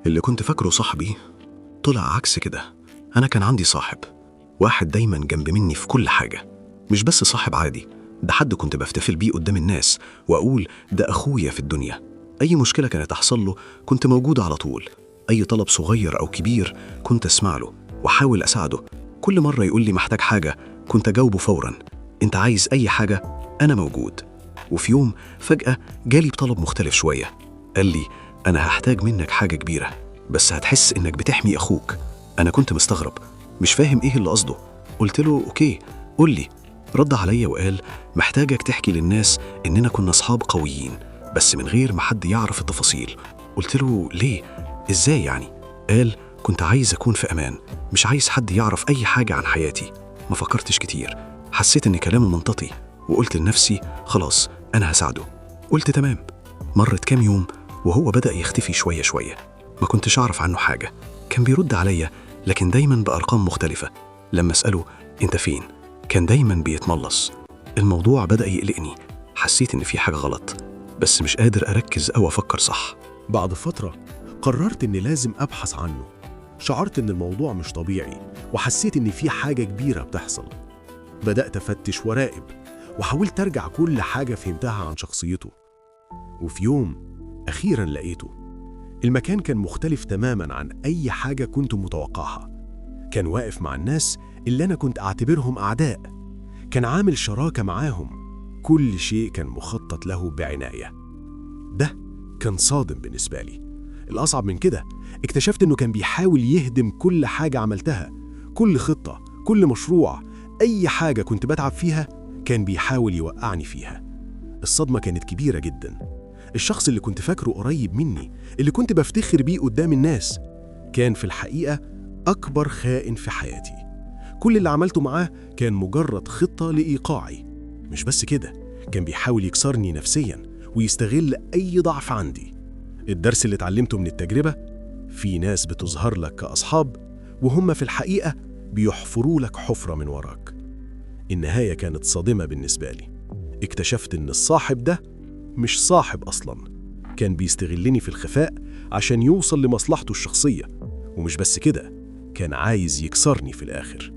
اللي كنت فاكره صاحبي طلع عكس كده. أنا كان عندي صاحب واحد دايما جنب مني في كل حاجة، مش بس صاحب عادي، ده حد كنت بفتفل بيه قدام الناس وأقول ده أخويا في الدنيا. أي مشكلة كانت تحصل له كنت موجود على طول، أي طلب صغير أو كبير كنت أسمع له وأحاول أساعده. كل مرة يقول لي محتاج حاجة كنت أجاوبه فورا، أنت عايز أي حاجة أنا موجود. وفي يوم فجأة جالي بطلب مختلف شوية، قال لي أنا هحتاج منك حاجة كبيرة بس هتحس إنك بتحمي أخوك. أنا كنت مستغرب مش فاهم إيه اللي قصده. قلت له أوكي قول لي. رد عليا وقال محتاجك تحكي للناس إننا كنا أصحاب قويين بس من غير ما حد يعرف التفاصيل. قلت له ليه؟ إزاي يعني؟ قال كنت عايز أكون في أمان، مش عايز حد يعرف أي حاجة عن حياتي. ما فكرتش كتير، حسيت إن كلامه منطقي وقلت لنفسي خلاص أنا هساعده. قلت تمام. مرت كام يوم وهو بدأ يختفي شوية شوية، ما كنتش أعرف عنه حاجة. كان بيرد عليا لكن دايما بأرقام مختلفة. لما أسأله أنت فين كان دايما بيتملص. الموضوع بدأ يقلقني، حسيت إن في حاجة غلط بس مش قادر أركز أو أفكر صح. بعد فترة قررت إني لازم أبحث عنه. شعرت إن الموضوع مش طبيعي وحسيت إن في حاجة كبيرة بتحصل. بدأت أفتش وراقب وحاولت أرجع كل حاجة فهمتها عن شخصيته. وفي يوم أخيراً لقيته. المكان كان مختلف تماماً عن أي حاجة كنت متوقعها. كان واقف مع الناس اللي أنا كنت أعتبرهم أعداء، كان عامل شراكة معاهم، كل شيء كان مخطط له بعناية. ده كان صادم بالنسبة لي. الأصعب من كده اكتشفت إنه كان بيحاول يهدم كل حاجة عملتها، كل خطة، كل مشروع، أي حاجة كنت بتعب فيها كان بيحاول يوقعني فيها. الصدمة كانت كبيرة جدا. الشخص اللي كنت فاكره قريب مني، اللي كنت بفتخر بيه قدام الناس، كان في الحقيقة أكبر خائن في حياتي. كل اللي عملته معاه كان مجرد خطة لإيقاعي. مش بس كده، كان بيحاول يكسرني نفسيا ويستغل أي ضعف عندي. الدرس اللي اتعلمته من التجربة، في ناس بتظهر لك كأصحاب وهم في الحقيقة بيحفروا لك حفرة من وراك. النهاية كانت صادمة بالنسبة لي. اكتشفت إن الصاحب ده مش صاحب أصلاً، كان بيستغلني في الخفاء عشان يوصل لمصلحته الشخصية، ومش بس كده، كان عايز يكسرني في الآخر.